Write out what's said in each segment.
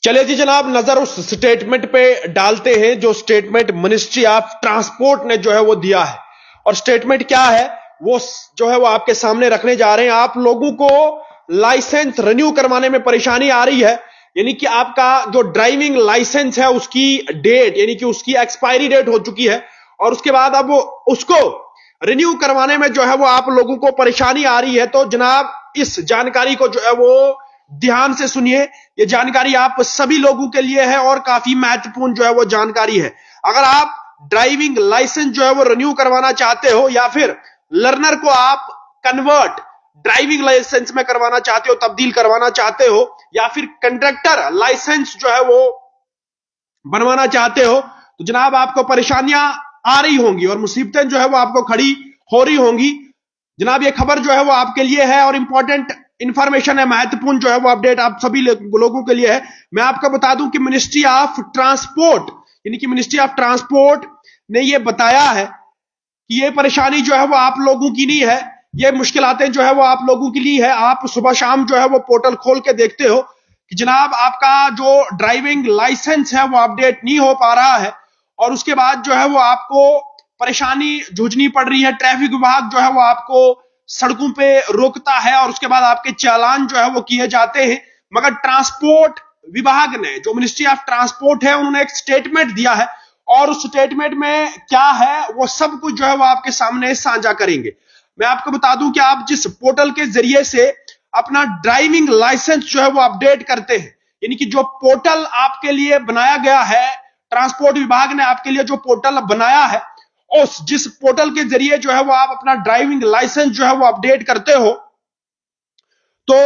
चलिए जी जनाब, नजर उस स्टेटमेंट पे डालते हैं जो स्टेटमेंट मिनिस्ट्री ऑफ ट्रांसपोर्ट ने जो है वो दिया है। और स्टेटमेंट क्या है वो जो है वो आपके सामने रखने जा रहे हैं। आप लोगों को लाइसेंस रिन्यू करवाने में परेशानी आ रही है, यानी कि आपका जो ड्राइविंग लाइसेंस है उसकी डेट यानी कि उसकी एक्सपायरी डेट हो चुकी है और उसके बाद अब उसको रिन्यू करवाने में जो है वो आप लोगों को परेशानी आ रही है। तो जनाब इस जानकारी को जो है वो ध्यान से सुनिए। ये जानकारी आप सभी लोगों के लिए है और काफी महत्वपूर्ण जो है वो जानकारी है। अगर आप ड्राइविंग लाइसेंस जो है वो रिन्यू करवाना चाहते हो या फिर लर्नर को आप कन्वर्ट ड्राइविंग लाइसेंस में करवाना चाहते हो, तब्दील करवाना चाहते हो, या फिर कंडक्टर लाइसेंस जो है वो बनवाना चाहते हो, तो जनाब आपको परेशानियां आ रही होंगी और मुसीबतें जो है वो आपको खड़ी हो रही होंगी। जनाब ये खबर जो है वो आपके लिए है और इंपॉर्टेंट इंफॉर्मेशन है, महत्वपूर्ण जो है वो अपडेट आप सभी लोगों के लिए है। मैं आपको बता दूं कि मिनिस्ट्री ऑफ ट्रांसपोर्ट यानी कि मिनिस्ट्री ऑफ ट्रांसपोर्ट ने ये बताया है कि ये परेशानी जो है वो आप लोगों की नहीं है, ये मुश्किलातें जो है वो आप लोगों के लिए है। आप सुबह शाम जो है वो पोर्टल खोल के देखते हो कि जनाब आपका जो ड्राइविंग लाइसेंस है वो अपडेट नहीं हो पा रहा है और उसके बाद जो है वो आपको परेशानी जूझनी पड़ रही है। ट्रैफिक विभाग जो है वो आपको सड़कों पे रोकता है और उसके बाद आपके चालान जो है वो किए जाते हैं। मगर ट्रांसपोर्ट विभाग ने, जो मिनिस्ट्री ऑफ ट्रांसपोर्ट है, उन्होंने एक स्टेटमेंट दिया है और उस स्टेटमेंट में क्या है वो सब कुछ जो है वो आपके सामने साझा करेंगे। मैं आपको बता दूं कि आप जिस पोर्टल के जरिए से अपना ड्राइविंग लाइसेंस जो है वो अपडेट करते हैं, यानी कि जो पोर्टल आपके लिए बनाया गया है, ट्रांसपोर्ट विभाग ने आपके लिए जो पोर्टल बनाया है, उस जिस पोर्टल के जरिए जो है वो आप अपना ड्राइविंग लाइसेंस जो है वो अपडेट करते हो, तो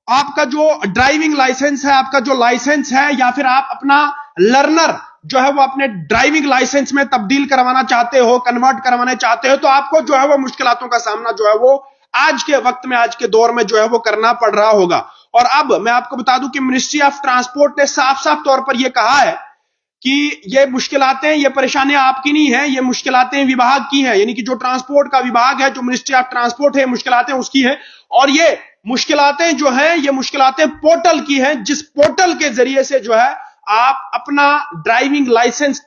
आपका जो ड्राइविंग लाइसेंस है, आपका जो लाइसेंस है, या फिर आप अपना लर्नर जो है वो अपने ड्राइविंग लाइसेंस में तब्दील करवाना चाहते हो, कन्वर्ट करवाना चाहते हो, तो आपको जो है वो मुश्किलातों का सामना जो है वो आज के वक्त में, आज के दौर में जो है वो करना पड़ रहा होगा। और अब मैं आपको बता दूं कि मिनिस्ट्री ऑफ ट्रांसपोर्ट ने साफ साफ तौर पर यह कहा है कि ये मुश्किलातें, ये परेशानियां आपकी नहीं है, ये मुश्किलातें विभाग की हैं, यानी कि जो ट्रांसपोर्ट का विभाग है, जो मिनिस्ट्री ऑफ ट्रांसपोर्ट है, मुश्किलातें उसकी है। और ये मुश्किलातें जो हैं, ये मुश्किलातें पोर्टल की हैं, जिस पोर्टल के जरिए से जो है आप अपना ड्राइविंग लाइसेंस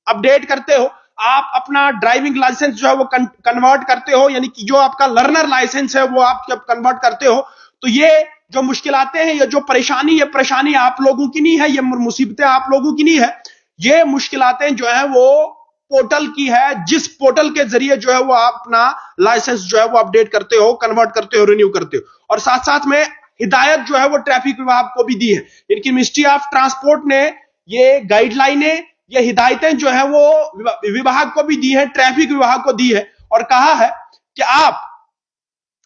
अपडेट करते हो, आप अपना ड्राइविंग लाइसेंस जो है वो कन्वर्ट करते हो, यानी कि जो आपका लर्नर लाइसेंस है वो आप जब कन्वर्ट करते हो, तो ये जो मुश्किलातें हैं, ये जो परेशानी आप लोगों की नहीं है, ये मुसीबतें आप लोगों की नहीं है, ये मुश्किलातें जो है वो पोर्टल की है, जिस पोर्टल के जरिए जो है वो आप अपना लाइसेंस जो है वो अपडेट करते हो, कन्वर्ट करते हो, रिन्यू करते हो। और साथ साथ में हिदायत जो है वो ट्रैफिक विभाग को भी दी है, इनकी मिनिस्ट्री ऑफ ट्रांसपोर्ट ने ये गाइडलाइनें, ये हिदायतें जो है वो विभाग को भी दी है, ट्रैफिक विभाग को दी है और कहा है कि आप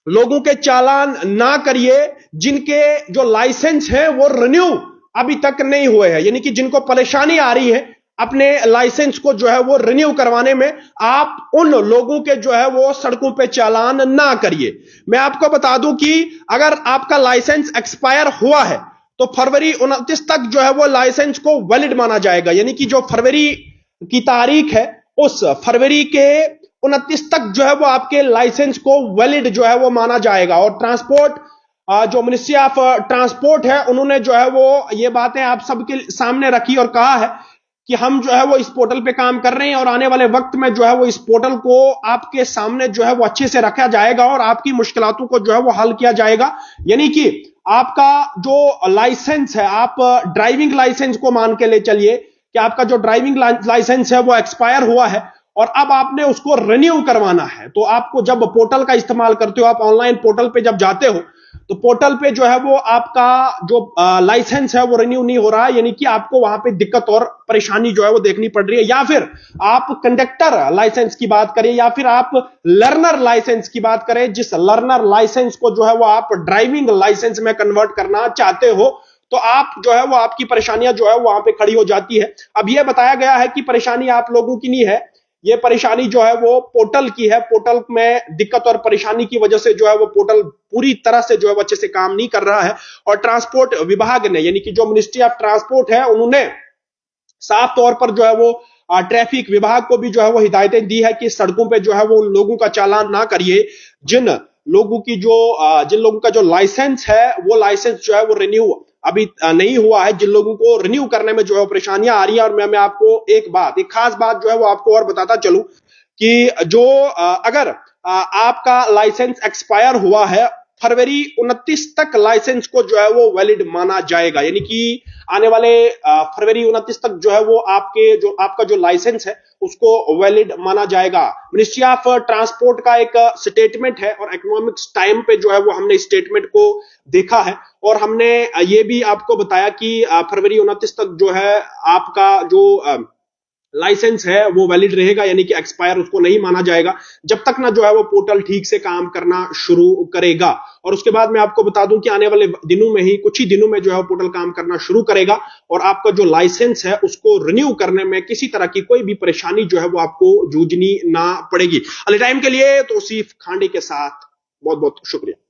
लोगों के चालान ना करिए जिनके जो लाइसेंस है वो रिन्यू अभी तक नहीं हुए हैं, यानी कि जिनको परेशानी आ रही है अपने लाइसेंस को जो है वो रिन्यू करवाने में, आप उन लोगों के जो है वो सड़कों पे चालान ना करिए। मैं आपको बता दूं कि अगर आपका लाइसेंस एक्सपायर हुआ है तो फरवरी 29 तक जो है वो लाइसेंस को वैलिड माना जाएगा, यानी कि जो फरवरी की तारीख है उस फरवरी के 29 तक जो है वो आपके लाइसेंस को वैलिड जो है वो माना जाएगा। और ट्रांसपोर्ट जो मिनिस्ट्री ऑफ ट्रांसपोर्ट है, उन्होंने जो है वो ये बातें आप सबके सामने रखी और कहा है कि हम जो है वो इस पोर्टल पे काम कर रहे हैं और आने वाले वक्त में जो है वो इस पोर्टल को आपके सामने जो है वो अच्छे से रखा जाएगा और आपकी मुश्किलातों को जो है वो हल किया जाएगा। यानी कि आपका जो लाइसेंस है, आप ड्राइविंग लाइसेंस को मान के ले चलिए कि आपका जो ड्राइविंग लाइसेंस है वो एक्सपायर हुआ है और अब आपने उसको रिन्यू करवाना है। तो आपको जब पोर्टल का इस्तेमाल करते हो, आप ऑनलाइन पोर्टल पे जब जाते हो, तो पोर्टल पे जो है वो आपका जो लाइसेंस है वो रिन्यू नहीं हो रहा है, यानी कि आपको वहां पे दिक्कत और परेशानी जो है वो देखनी पड़ रही है। या फिर आप कंडक्टर लाइसेंस की बात करें या फिर आप लर्नर लाइसेंस की बात करें, जिस लर्नर लाइसेंस को जो है वो आप ड्राइविंग लाइसेंस में कन्वर्ट करना चाहते हो, तो आप जो है वो आपकी परेशानियां जो है वहां पे खड़ी हो जाती है। अब यह बताया गया है कि परेशानी आप लोगों की नहीं है, ये परेशानी जो है वो पोर्टल की है। पोर्टल में दिक्कत और परेशानी की वजह से जो है वो पोर्टल पूरी तरह से जो है वो अच्छे से काम नहीं कर रहा है और ट्रांसपोर्ट विभाग ने, यानी कि जो मिनिस्ट्री ऑफ ट्रांसपोर्ट है, उन्होंने साफ तौर पर जो है वो ट्रैफिक विभाग को भी जो है वो हिदायतें दी है कि सड़कों पे जो है वो उन लोगों का चालान ना करिए जिन लोगों का जो लाइसेंस है वो लाइसेंस जो है वो रिन्यू अभी नहीं हुआ है, जिन लोगों को रिन्यू करने में जो है परेशानियां आ रही है। और मैं आपको एक खास बात जो है वो आपको और बताता चलूं कि जो अगर आपका लाइसेंस एक्सपायर हुआ है, फरवरी 29 तक लाइसेंस को जो है वो वैलिड माना जाएगा। यानी कि आने वाले फरवरी 29 तक जो है वो आपका जो लाइसेंस है उसको वैलिड माना जाएगा। मिनिस्ट्री ऑफ ट्रांसपोर्ट का एक स्टेटमेंट है और इकोनॉमिक्स टाइम पे जो है वो हमने स्टेटमेंट को देखा है और हमने ये भी आपको बताया कि फरवरी 29 तक जो है आपका जो लाइसेंस है वो वैलिड रहेगा, यानी कि एक्सपायर उसको नहीं माना जाएगा जब तक ना जो है वो पोर्टल ठीक से काम करना शुरू करेगा। और उसके बाद मैं आपको बता दूं कि आने वाले दिनों में ही, कुछ ही दिनों में जो है पोर्टल काम करना शुरू करेगा और आपका जो लाइसेंस है उसको रिन्यू करने में किसी तरह की कोई भी परेशानी जो है वो आपको जूझनी ना पड़ेगी। अगले टाइम के लिए तौसीफ खांडी के साथ बहुत बहुत शुक्रिया।